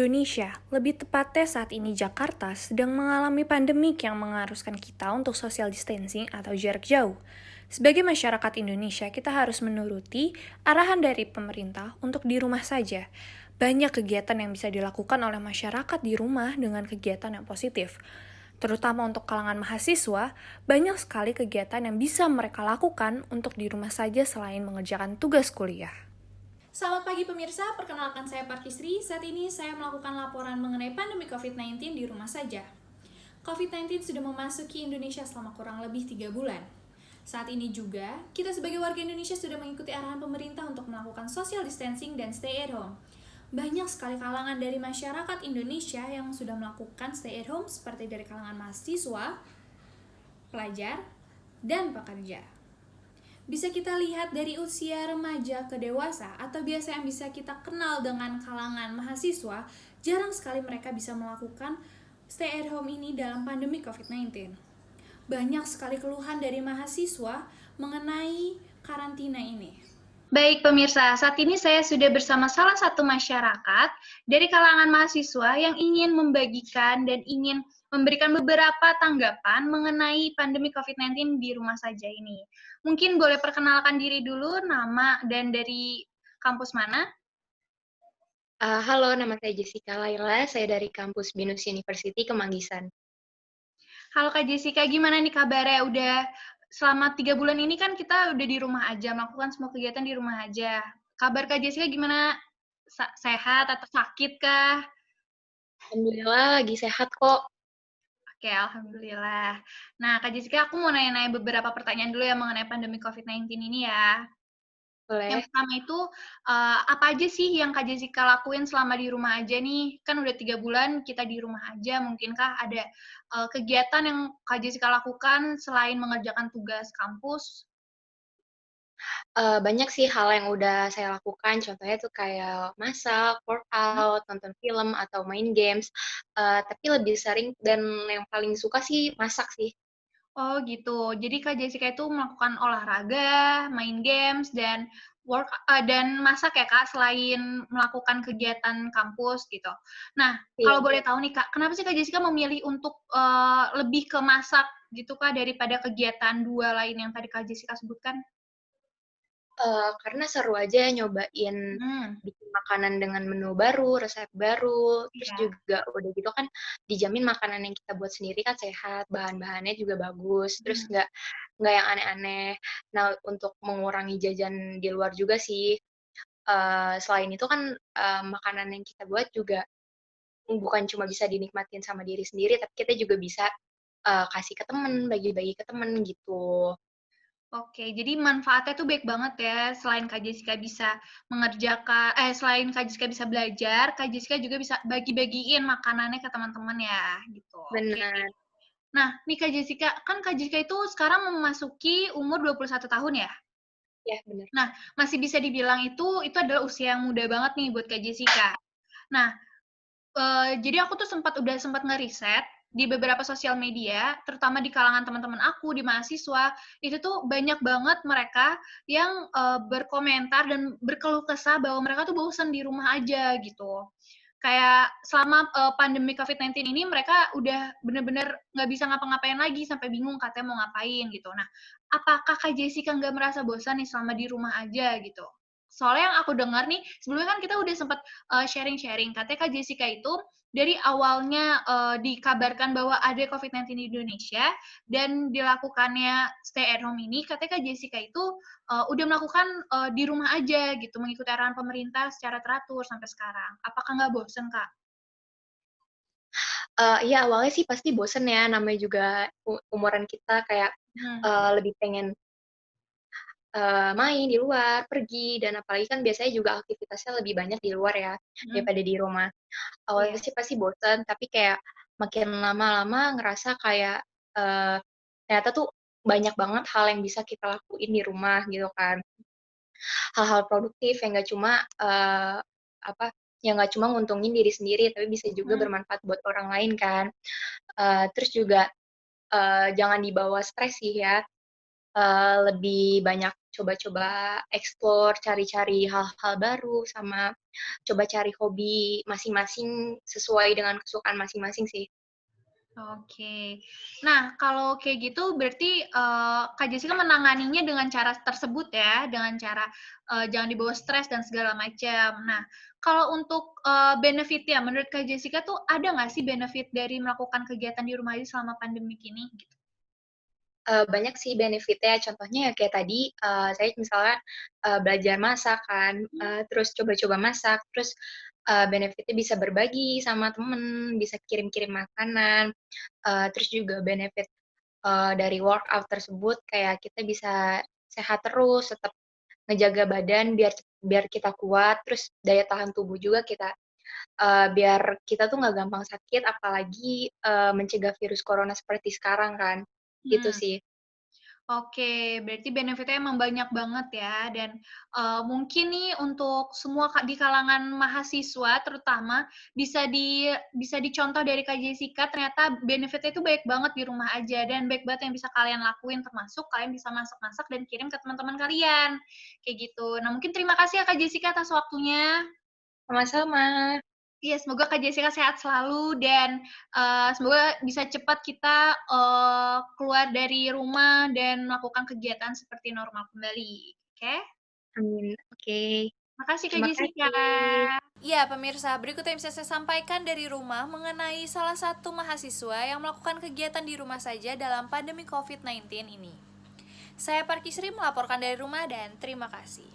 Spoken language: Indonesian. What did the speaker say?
Indonesia, lebih tepatnya saat ini Jakarta sedang mengalami pandemik yang mengharuskan kita untuk social distancing atau jarak jauh. Sebagai masyarakat Indonesia, kita harus menuruti arahan dari pemerintah untuk di rumah saja. Banyak kegiatan yang bisa dilakukan oleh masyarakat di rumah dengan kegiatan yang positif. Terutama untuk kalangan mahasiswa, banyak sekali kegiatan yang bisa mereka lakukan untuk di rumah saja selain mengerjakan tugas kuliah. Selamat pagi pemirsa, perkenalkan saya Parkisri. Saat ini saya melakukan laporan mengenai pandemi COVID-19 di rumah saja. COVID-19 sudah memasuki Indonesia selama kurang lebih 3 bulan. Saat ini juga, kita sebagai warga Indonesia sudah mengikuti arahan pemerintah untuk melakukan social distancing dan stay at home. Banyak sekali kalangan dari masyarakat Indonesia yang sudah melakukan stay at home seperti dari kalangan mahasiswa, pelajar, dan pekerja. Bisa kita lihat dari usia remaja ke dewasa atau biasa yang bisa kita kenal dengan kalangan mahasiswa, jarang sekali mereka bisa melakukan stay at home ini dalam pandemi COVID-19. Banyak sekali keluhan dari mahasiswa mengenai karantina ini. Baik pemirsa, saat ini saya sudah bersama salah satu masyarakat dari kalangan mahasiswa yang ingin membagikan dan ingin memberikan beberapa tanggapan mengenai pandemi COVID-19 di rumah saja ini. Mungkin boleh perkenalkan diri dulu, nama dan dari kampus mana? Halo, nama saya Jessica Laila, saya dari kampus BINUS University Kemanggisan. Halo Kak Jessica, gimana nih kabarnya? Udah selama 3 bulan ini kan kita udah di rumah aja, melakukan semua kegiatan di rumah aja. Kabar Kak Jessica gimana? Sehat atau sakit kah? Alhamdulillah lagi sehat kok. Oke, alhamdulillah. Nah, Kak Jessica, aku mau nanya-nanya beberapa pertanyaan dulu ya mengenai pandemi COVID-19 ini ya. Yang Boleh? pertama itu, apa aja sih yang Kak Jessica lakuin selama di rumah aja nih? Kan udah 3 bulan kita di rumah aja, mungkinkah ada kegiatan yang Kak Jessica lakukan selain mengerjakan tugas kampus? Banyak sih hal yang udah saya lakukan, contohnya tuh kayak masak, Hmm? workout, nonton film, atau main games, tapi lebih sering dan yang paling suka sih masak sih. Oh gitu. Jadi Kak Jessica itu melakukan olahraga, main games, dan masak ya Kak, selain melakukan kegiatan kampus gitu. Nah, Iya. kalau boleh tahu nih Kak, kenapa sih Kak Jessica memilih untuk lebih ke masak gitu Kak daripada kegiatan 2 lain yang tadi Kak Jessica sebutkan? Karena seru aja nyobain Hmm, bikin makanan dengan menu baru, resep baru, terus iya. juga udah gitu kan dijamin makanan yang kita buat sendiri kan sehat, bahan-bahannya juga bagus, terus Mhm. nggak yang aneh-aneh. Nah, untuk mengurangi jajan di luar juga sih, selain itu kan, makanan yang kita buat juga bukan cuma bisa dinikmatin sama diri sendiri, tapi kita juga bisa, kasih ke temen, bagi-bagi ke temen, gitu. Oke, jadi manfaatnya tuh baik banget ya, selain Kak Jessica bisa selain Kak Jessica bisa belajar, Kak Jessica juga bisa bagi-bagiin makanannya ke teman-teman ya, gitu. Oke. Bener, Nah, nih Kak Jessica, kan Kak Jessica itu sekarang memasuki umur 21 tahun ya? ya bener. Nah, masih bisa dibilang itu adalah usia yang muda banget nih buat Kak Jessica. Nah, jadi aku tuh udah sempat ngeriset di beberapa sosial media, terutama di kalangan teman-teman aku, di mahasiswa, itu tuh banyak banget mereka yang, berkomentar dan berkeluh kesah bahwa mereka tuh bosen di rumah aja gitu. Kayak selama, pandemi COVID-19 ini mereka udah bener-bener nggak bisa ngapa-ngapain lagi, sampai bingung katanya mau ngapain gitu. Nah, apakah Kak Jessica nggak merasa bosan nih selama di rumah aja gitu? Soalnya yang aku dengar nih, sebelumnya kan kita udah sempet, sharing-sharing, katanya Kak Jessica itu dari awalnya, dikabarkan bahwa ada COVID-19 di Indonesia dan dilakukannya stay at home ini, katanya Kak Jessica itu, udah melakukan, di rumah aja gitu, mengikuti arahan pemerintah secara teratur sampai sekarang. Apakah nggak bosen, Kak? Iya awalnya sih pasti bosen ya, namanya juga umuran kita kayak, Mhm, lebih pengen, main di luar, pergi, dan apalagi kan biasanya juga aktivitasnya lebih banyak di luar ya, mhm, daripada di rumah. Awalnya iya, sih pasti bosen, tapi kayak makin lama-lama ngerasa kayak, eee, ternyata tuh banyak banget hal yang bisa kita lakuin di rumah gitu kan. Hal-hal produktif yang nggak cuma, apa, yang nggak cuma nguntungin diri sendiri, tapi bisa juga mhm, bermanfaat buat orang lain kan. Terus juga jangan dibawa stres sih ya, lebih banyak coba-coba explore, cari-cari hal-hal baru, sama coba cari hobi masing-masing sesuai dengan kesukaan masing-masing sih. Oke. Nah, kalau kayak gitu berarti, Kak Jessica menanganinya dengan cara tersebut ya, dengan cara, jangan dibawa stres dan segala macam. Nah, kalau untuk, benefit-nya menurut Kak Jessica tuh ada nggak sih benefit dari melakukan kegiatan di rumah aja selama pandemik ini gitu? Banyak sih benefit-nya, contohnya ya kayak tadi, saya misalnya, belajar masak kan, terus coba-coba masak, terus, benefit-nya bisa berbagi sama temen, bisa kirim-kirim makanan, terus juga benefit, dari workout tersebut kayak kita bisa sehat terus, tetap ngejaga badan biar biar kita kuat, terus daya tahan tubuh juga kita, biar kita tuh nggak gampang sakit, apalagi, mencegah virus corona seperti sekarang kan, gitu Hmm. sih. Oke, berarti benefit-nya emang banyak banget ya dan, mungkin nih untuk semua di kalangan mahasiswa terutama bisa dicontoh dari Kak Jessica ternyata benefit-nya itu baik banget di rumah aja dan baik banget yang bisa kalian lakuin termasuk kalian bisa masak-masak dan kirim ke teman-teman kalian, kayak gitu. Nah mungkin terima kasih ya Kak Jessica atas waktunya. Sama-sama. Iya, semoga Kak Jessica sehat selalu dan, semoga bisa cepat kita, keluar dari rumah dan melakukan kegiatan seperti normal kembali, oke? Amin, oke. Makasih Kak Terima Jessica. kasih. Ya, pemirsa, berikut yang bisa saya sampaikan dari rumah mengenai salah satu mahasiswa yang melakukan kegiatan di rumah saja dalam pandemi COVID-19 ini. Saya Parkisri melaporkan dari rumah dan terima kasih.